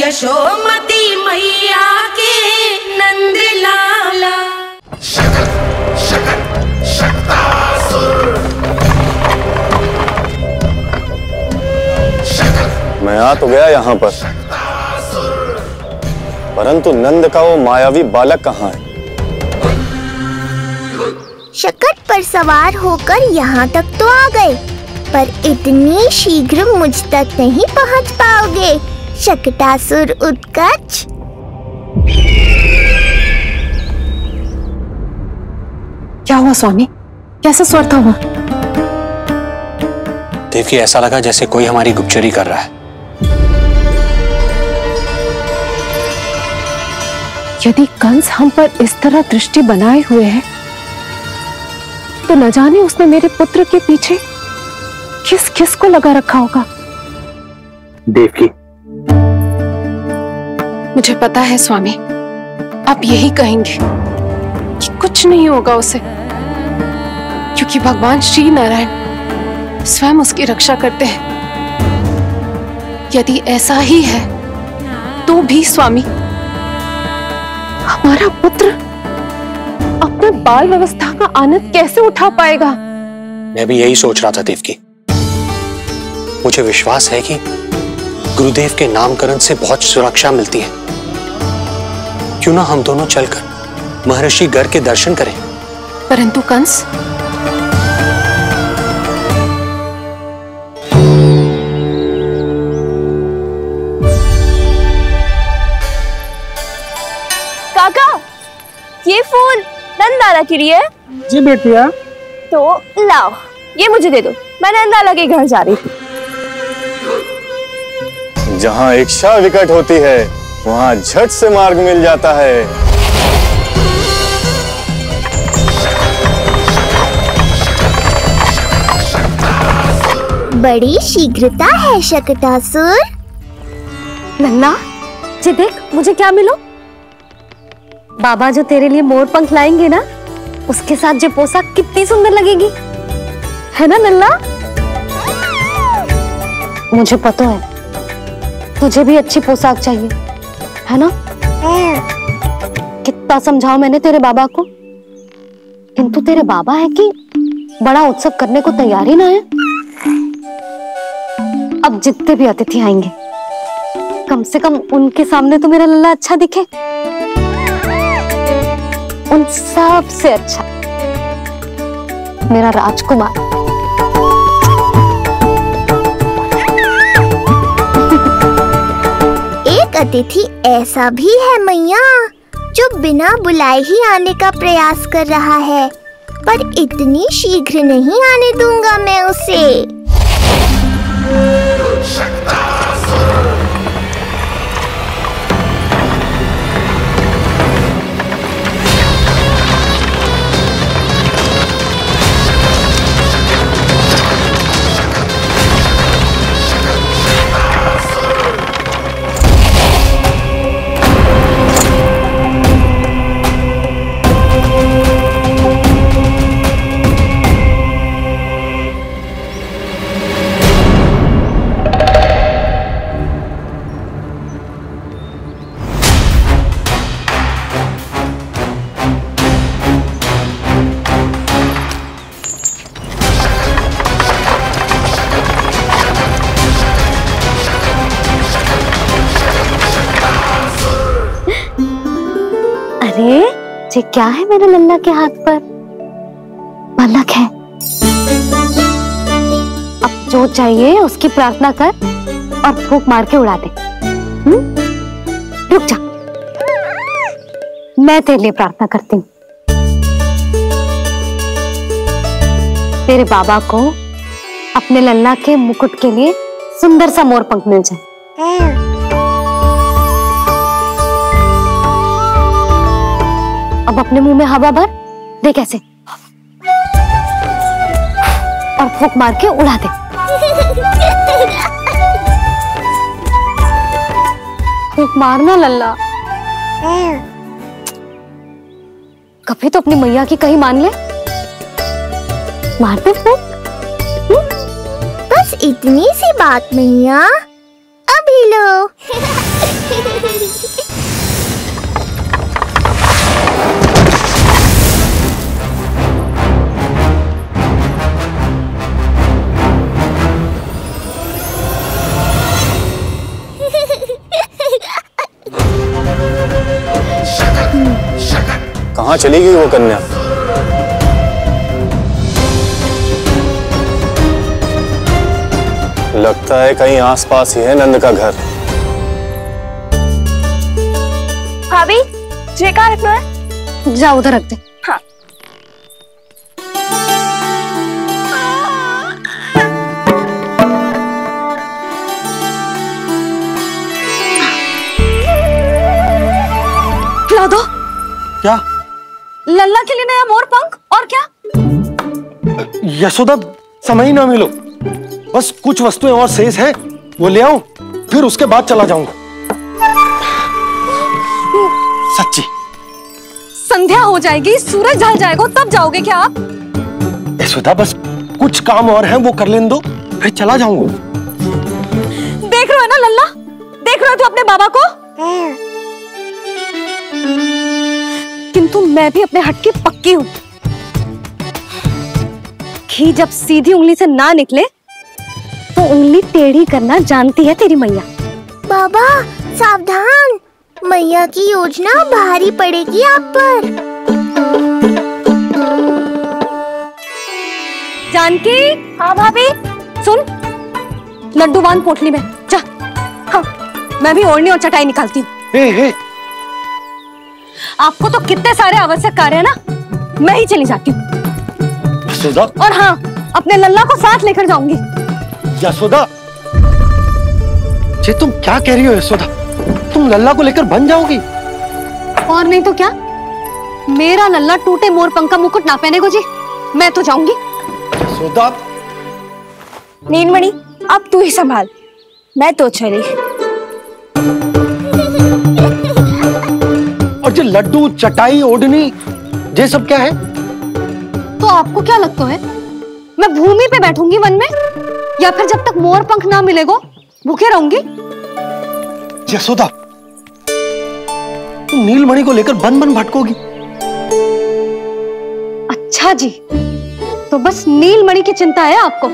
यशोमती मैया के नंद लाला। मैं आ तो गया यहाँ पर, परंतु नंद का वो मायावी बालक कहाँ है? शकट पर सवार होकर यहाँ तक तो आ गए, पर इतनी शीघ्र मुझ तक नहीं पहुँच पाओगे शकटासुर उत्कच। क्या हुआ स्वामी, कैसा स्वर था वहाँ? देवकी, ऐसा लगा जैसे कोई हमारी गुप्तचोरी कर रहा है। यदि कंस हम पर इस तरह दृष्टि बनाए हुए है, तो न जाने उसने मेरे पुत्र के पीछे किस किस को लगा रखा होगा। देवकी, मुझे पता है स्वामी, आप यही कहेंगे कि कुछ नहीं होगा उसे, क्योंकि भगवान श्री नारायण स्वयं उसकी रक्षा करते हैं। यदि ऐसा ही है तो भी स्वामी, हमारा पुत्र अपने बाल व्यवस्था का आनंद कैसे उठा पाएगा? मैं भी यही सोच रहा था देवकी। मुझे विश्वास है कि गुरुदेव के नामकरण से बहुत सुरक्षा मिलती है। क्यों ना हम दोनों चलकर महर्षि गर्ग के दर्शन करें? परंतु कंस, काका, ये फूल नंदाला के लिए है। जी बेटिया। तो लाओ, ये मुझे दे दो, मैं नंदाला के घर जा रही थी। जहाँ इच्छा विकट होती है, वहाँ झट से मार्ग मिल जाता है। बड़ी शीघ्रता है शकटासुर। नन्ना, जी देख मुझे क्या मिलो। बाबा जो तेरे लिए मोर पंख लाएंगे ना, उसके साथ जो पोशाक कितनी सुंदर लगेगी, है ना नन्ना? मुझे पता है तुझे भी अच्छी पोशाक चाहिए, है ना? कितना समझाओ मैंने तेरे बाबा को, किंतु तेरे बाबा है कि बड़ा उत्सव करने को तैयार ही ना है। अब जितने भी अतिथि आएंगे, कम से कम उनके सामने तो मेरा लल्ला अच्छा दिखे। उन सब से अच्छा मेरा राजकुमार। एक अतिथि ऐसा भी है मैया, जो बिना बुलाए ही आने का प्रयास कर रहा है, पर इतनी शीघ्र नहीं आने दूंगा मैं उसे। अरे ये क्या है मेरे लल्ला के हाथ पर? बालक है। अब जो चाहिए उसकी प्रार्थना कर और फूंक मार के उड़ा दे। रुक जा, मैं तेरे लिए प्रार्थना करती हूँ। तेरे बाबा को अपने लल्ला के मुकुट के लिए सुंदर सा मोर पंख मिल जाए। अब अपने मुंह में हवा भर दे, कैसे, और फूंक मार के उड़ा दे। फूंक मारना लल्ला, कभी तो अपनी मैया की कहीं मान ले। मार दे फूंक। बस इतनी सी बात मैया, अभी लो। कहाँ चली गई वो कन्या? लगता है कहीं आसपास ही है नंद का घर। भाभी ये कहाँ रखना है? जा उधर रख दे। हाँ। खिला दो। क्या? लल्ला के लिए नया मोर पंख। और क्या? यशोदा, समय ही ना मिलो, बस कुछ वस्तुएं और शेष है, वो ले आऊं, फिर उसके बाद चला जाऊंगा। सच्ची। संध्या हो जाएगी, सूरज ढल जाएगा, तब जाओगे क्या आप? यशोदा, बस कुछ काम और हैं, वो कर लेने दो, फिर चला जाऊंगा। देख रहे हो ना लल्ला, देख रहे हो तू अपने बाबा को? किंतु मैं भी अपने हट की पक्की हूं। घी जब सीधी उंगली से ना निकले तो उंगली टेढ़ी करना जानती है तेरी मैया। बाबा सावधान, मैया की योजना भारी पड़ेगी आप पर। जानकी। हाँ भाभी। सुन, लड्डू बांध पोटली में, जा। हाँ, मैं भी ओढ़नी और चटाई निकालती हूँ। आपको तो कितने सारे आवश्यक कार्य है ना, मैं ही चली जाती हूँ। यशोदा। और हाँ, अपने लल्ला को साथ लेकर जाऊंगी। यशोदा, ये तुम क्या कह रही हो यशोदा? तुम लल्ला को लेकर बन जाओगी? और नहीं तो क्या, मेरा लल्ला टूटे मोर पंख का मुकुट ना पहने को जी, मैं तो जाऊंगी। यशोदा। नीलमणि अब तू ही संभाल, मैं तो चली। और ये लड्डू, चटाई, ओढ़नी, ये सब क्या है? तो आपको क्या लगता है मैं भूमि पे बैठूंगी वन में, या फिर जब तक मोर पंख ना मिलेगा भूखे रहूंगी? यशोदा, तुम नीलमणि को लेकर बन बन भटकोगी। अच्छा जी, तो बस नीलमणि की चिंता है आपको,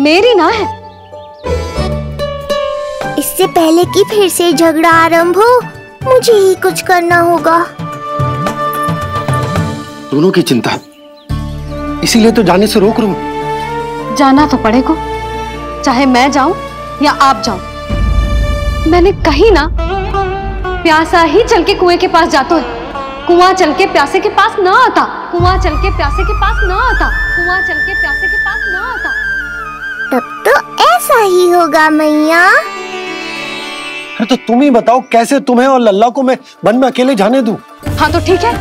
मेरी ना है। इससे पहले कि फिर से झगड़ा आरंभ हो, मुझे ही कुछ करना होगा। दोनों की चिंता, इसीलिए तो जाने से रोक रहा हूं। जाना तो पड़ेगा, चाहे मैं जाऊं या आप जाओ। मैंने कहीं ना प्यासा ही चल के कुएं के पास जाता है, कुआं चल के प्यासे के पास ना आता, कुआं चल के प्यासे के पास ना आता, कुआं चल के प्यासे के पास ना आता। तब तो ऐसा ही होगा मैया। अरे तो तुम ही बताओ, कैसे तुम्हें और लल्ला को मैं वन में अकेले जाने दूं? हाँ तो ठीक है,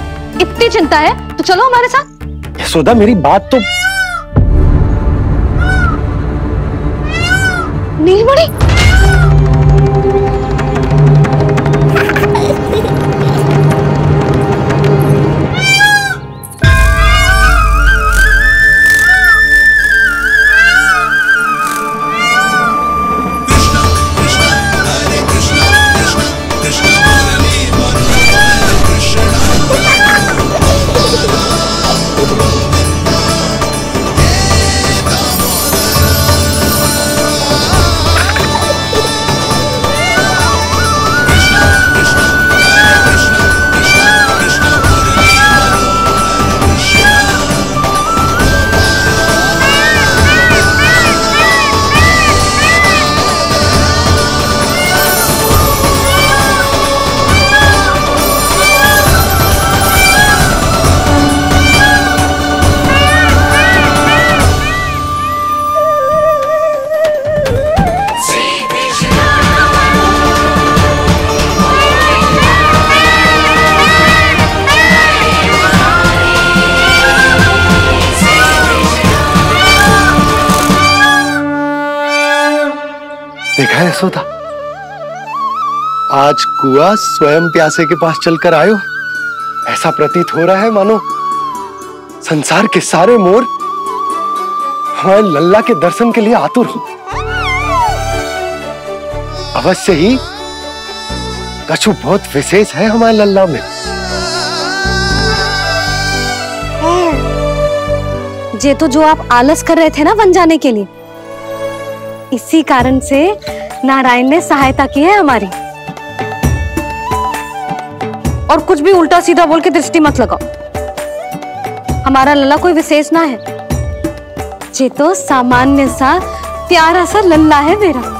इतनी चिंता है तो चलो हमारे साथ। यशोदा, मेरी बात तो। नीलमणि, देखा है यशोदा, आज कुआं स्वयं प्यासे के पास चलकर आयो। ऐसा प्रतीत हो रहा है मानो संसार के सारे मोर हमारे लल्ला के दर्शन के लिए आतुर हो। अवश्य ही कछु बहुत विशेष है हमारे लल्ला में। ये तो जो आप आलस कर रहे थे ना वन जाने के लिए, इसी कारण से नारायण ने सहायता की है हमारी। और कुछ भी उल्टा सीधा बोल के दृष्टि मत लगाओ। हमारा लल्ला कोई विशेष ना है, ये तो सामान्य सा प्यारा सा लल्ला है मेरा।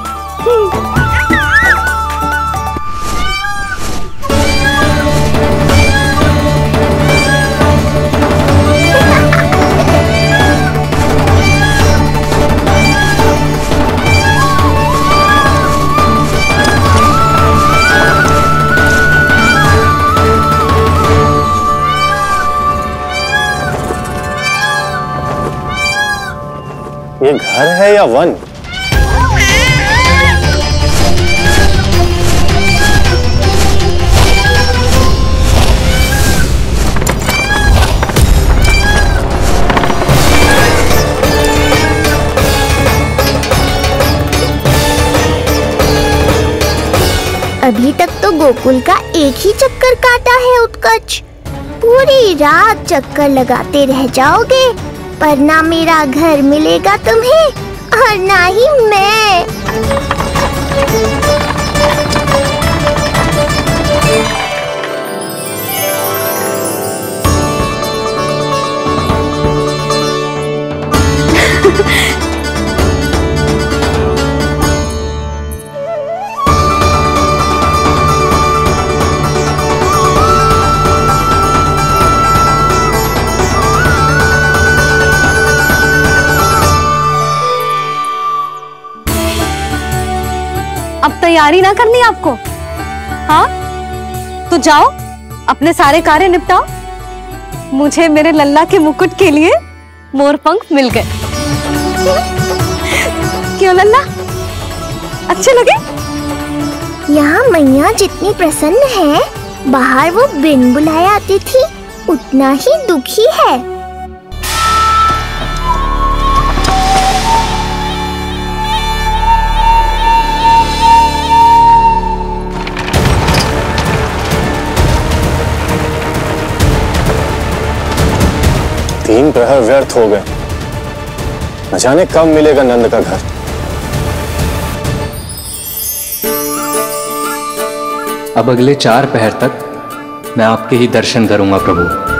ये घर है या वन? अभी तक तो गोकुल का एक ही चक्कर काटा है उत्कर्ष। पूरी रात चक्कर लगाते रह जाओगे, पर ना मेरा घर मिलेगा तुम्हें और ना ही मैं। अब तैयारी ना करनी आपको? हाँ तो जाओ अपने सारे कार्य निपटाओ। मुझे मेरे लल्ला के मुकुट के लिए मोर पंख मिल गए। क्यों लल्ला, अच्छे लगे? यहाँ मैया जितनी प्रसन्न है, बाहर वो बिन बुलाए आती थी उतना ही दुखी है। तीन प्रहर व्यर्थ हो गए, न जाने कब मिलेगा नंद का घर। अब अगले 4 पहर तक मैं आपके ही दर्शन करूंगा प्रभु।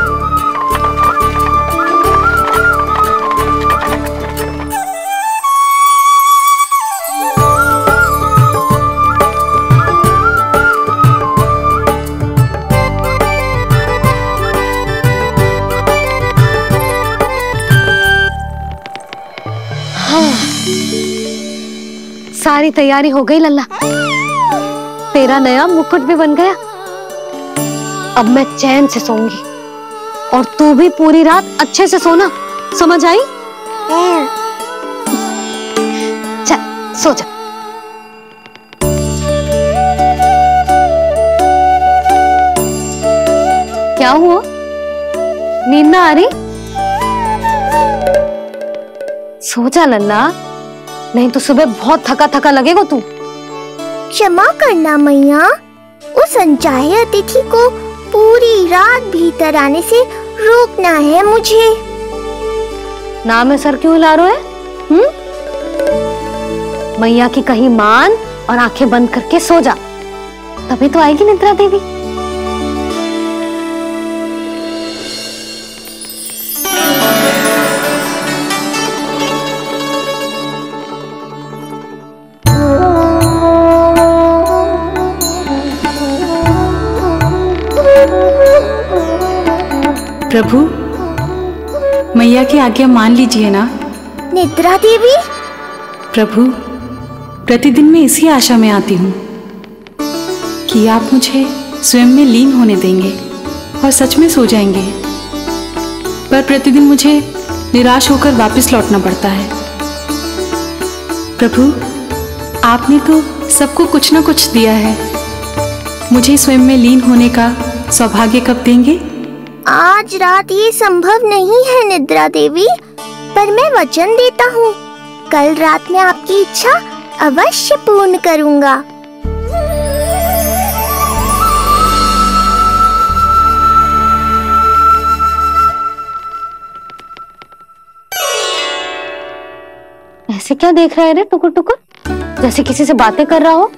सारी तैयारी हो गई लल्ला, तेरा नया मुकुट भी बन गया। अब मैं चैन से सोऊंगी और तू भी पूरी रात अच्छे से सोना, समझ आई? चल सो जा। क्या हुआ, नींद ना आ रही? सो जा लल्ला, नहीं तो सुबह बहुत थका थका लगेगा तू। क्षमा करना मैया, उस अनचाहे अतिथि को पूरी रात भीतर आने से रोकना है मुझे। नाम में सर क्यों हिला रहे हैं? मैया की कहीं मान और आंखें बंद करके सो जा, तभी तो आएगी निद्रा देवी। प्रभु, मैया की आज्ञा मान लीजिए ना। निद्रा देवी? प्रभु, प्रतिदिन मैं इसी आशा में आती हूँ कि आप मुझे स्वयं में लीन होने देंगे और सच में सो जाएंगे, पर प्रतिदिन मुझे निराश होकर वापस लौटना पड़ता है। प्रभु, आपने तो सबको कुछ ना कुछ दिया है, मुझे स्वयं में लीन होने का सौभाग्य कब देंगे? आज रात ये संभव नहीं है निद्रा देवी, पर मैं वचन देता हूँ कल रात में आपकी इच्छा अवश्य पूर्ण करूँगा। ऐसे क्या देख रहा है रे टुकुर टुकुर, जैसे किसी से बातें कर रहा हो?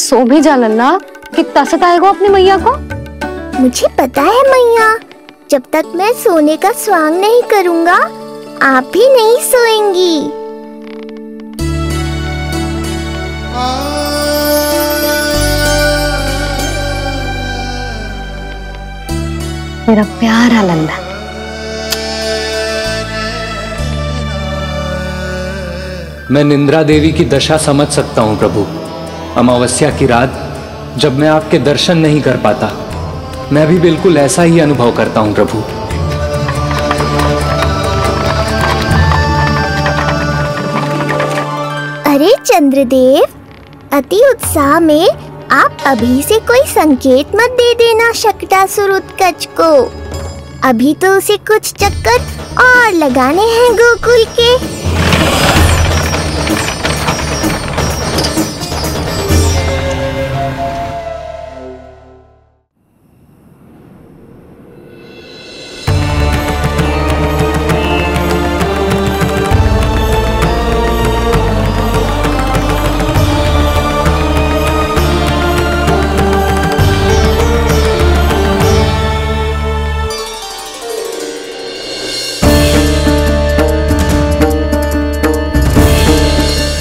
सो भी जा लल्ला, कितना सताएगा अपनी मैया को। मुझे पता है मैया, जब तक मैं सोने का स्वांग नहीं करूँगा आप भी नहीं सोएंगी। मेरा प्यारा लल्ला। मैं निंद्रा देवी की दशा समझ सकता हूं प्रभु। अमावस्या की रात जब मैं आपके दर्शन नहीं कर पाता, मैं भी बिल्कुल ऐसा ही अनुभव करता हूं प्रभु। अरे चंद्रदेव, अति उत्साह में आप अभी से कोई संकेत मत दे देना शकटासुर उत्कच को। अभी तो उसे कुछ चक्कर और लगाने हैं गोकुल के।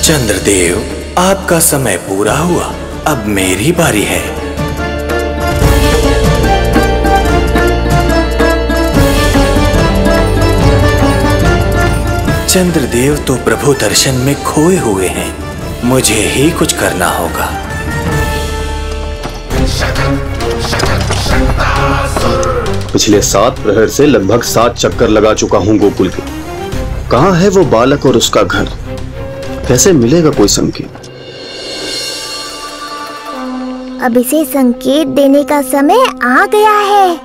चंद्रदेव, आपका समय पूरा हुआ, अब मेरी बारी है। चंद्रदेव तो प्रभु दर्शन में खोए हुए हैं, मुझे ही कुछ करना होगा। पिछले 7 प्रहर से लगभग 7 चक्कर लगा चुका हूं गोकुल के। कहां है वो बालक और उसका घर? कैसे मिलेगा कोई संकेत? अब इसे संकेत देने का समय आ गया है।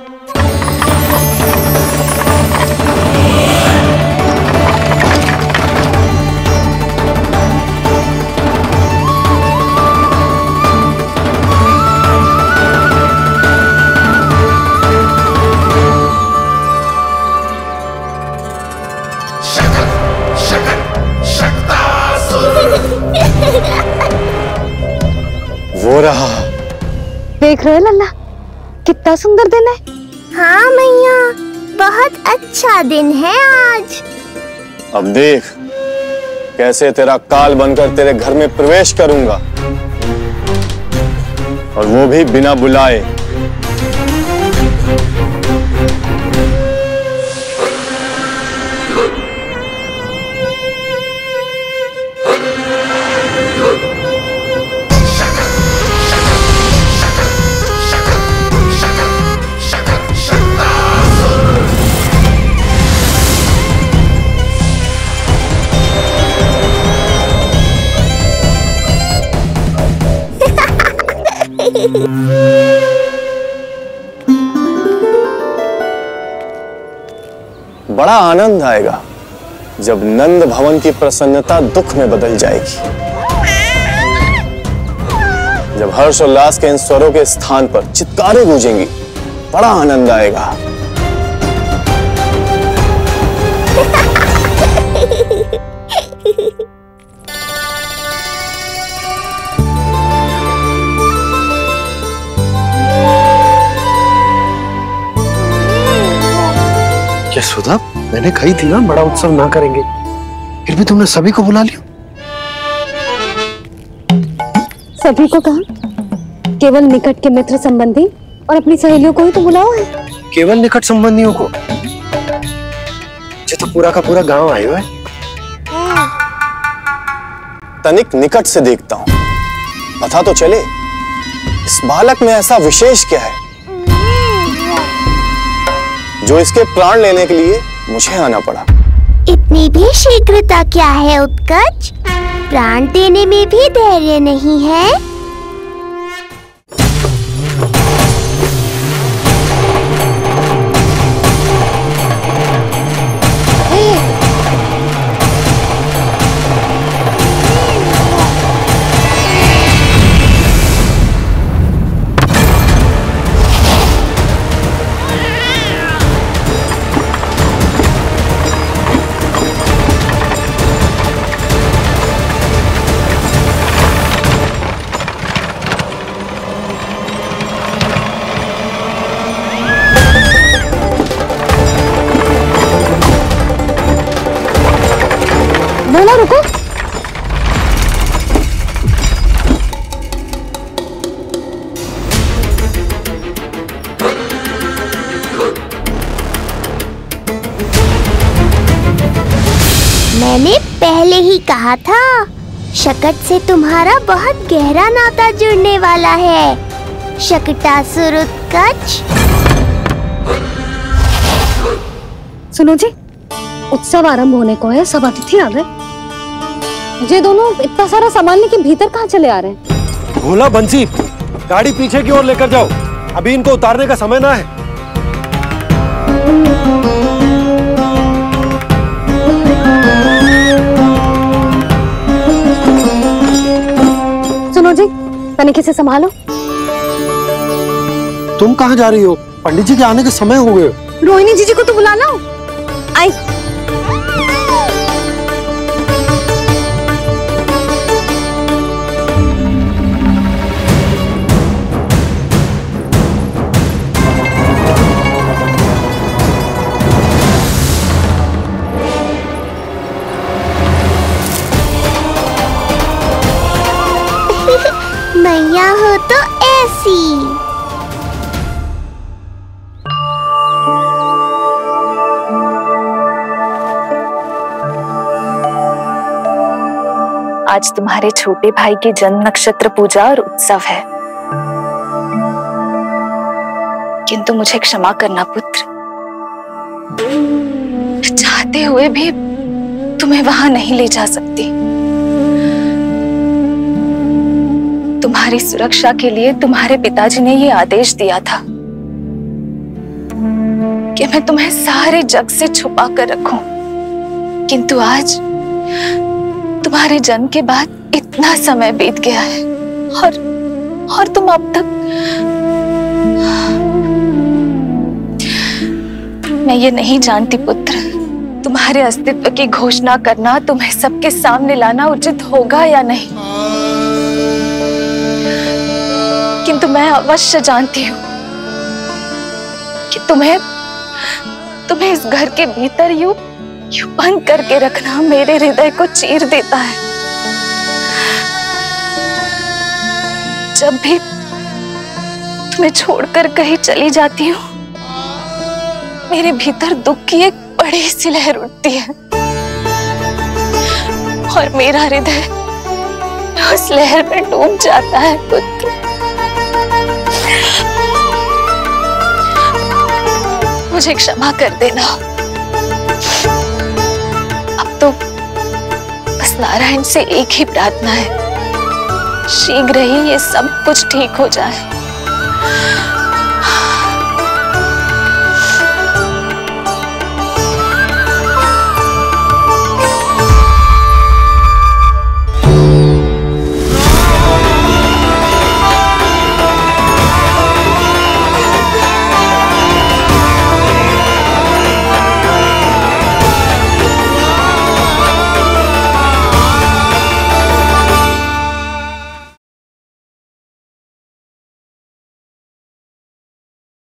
वो रहा। देख रहे लल्ला, कितना सुंदर दिन है। हाँ मैया, बहुत अच्छा दिन है आज। अब देख कैसे तेरा काल बनकर तेरे घर में प्रवेश करूंगा, और वो भी बिना बुलाए। बड़ा आनंद आएगा जब नंद भवन की प्रसन्नता दुख में बदल जाएगी, जब हर्ष उल्लास के इन स्वरों के स्थान पर चित्कारें गूंजेंगी। बड़ा आनंद आएगा। यशोदा, मैंने कही थी ना बड़ा उत्सव ना करेंगे, फिर भी तुमने सभी को बुला लिया। सभी को कहा? केवल निकट के मित्र संबंधी और अपनी सहेलियों को ही तो बुलाओ है। केवल निकट संबंधियों को? ये तो पूरा का पूरा गांव आया है। तनिक निकट से देखता हूं, पता तो चले इस बालक में ऐसा विशेष क्या है जो इसके प्राण लेने के लिए मुझे आना पड़ा। इतनी भी शीघ्रता क्या है उत्कच? प्राण देने में भी धैर्य नहीं है। मैंने पहले ही कहा था, शकट से तुम्हारा बहुत गहरा नाता जुड़ने वाला है। शकटासुर उत्कच। सुनो जी, उत्सव आरंभ होने को है, सब अतिथि आ गए। ये दोनों इतना सारा सामान लेके भीतर कहाँ चले आ रहे हैं? भोला बंसी, गाड़ी पीछे की ओर लेकर जाओ, अभी इनको उतारने का समय ना है। सुनो जी, तनिके से संभालो। तुम कहाँ जा रही हो? पंडित जी के आने के समय हो गए। रोहिणी जीजी को तो बुला लो। आई। मैया हो तो ऐसी। आज तुम्हारे छोटे भाई की जन्म नक्षत्र पूजा और उत्सव है, किंतु मुझे क्षमा करना पुत्र, चाहते हुए भी तुम्हें वहां नहीं ले जा सकती। तुम्हारी सुरक्षा के लिए तुम्हारे पिताजी ने ये आदेश दिया था कि मैं तुम्हें सारे जग से छुपा कर रखूं, किंतु आज तुम्हारे जन्म के बाद इतना समय बीत गया है और तुम अब तक। मैं ये नहीं जानती पुत्र, तुम्हारे अस्तित्व की घोषणा करना, तुम्हें सबके सामने लाना उचित होगा या नहीं, किंतु मैं अवश्य जानती हूँ कि तुम्हें इस घर के भीतर यूं बंद करके रखना मेरे हृदय को चीर देता है। जब भी तुम्हें छोड़कर कहीं चली जाती हूँ, मेरे भीतर दुख की एक बड़ी सी लहर उठती है और मेरा हृदय उस लहर में डूब जाता है पुत्र। मुझे क्षमा कर देना। अब तो बस नारायण से एक ही प्रार्थना है, शीघ्र ही ये सब कुछ ठीक हो जाए।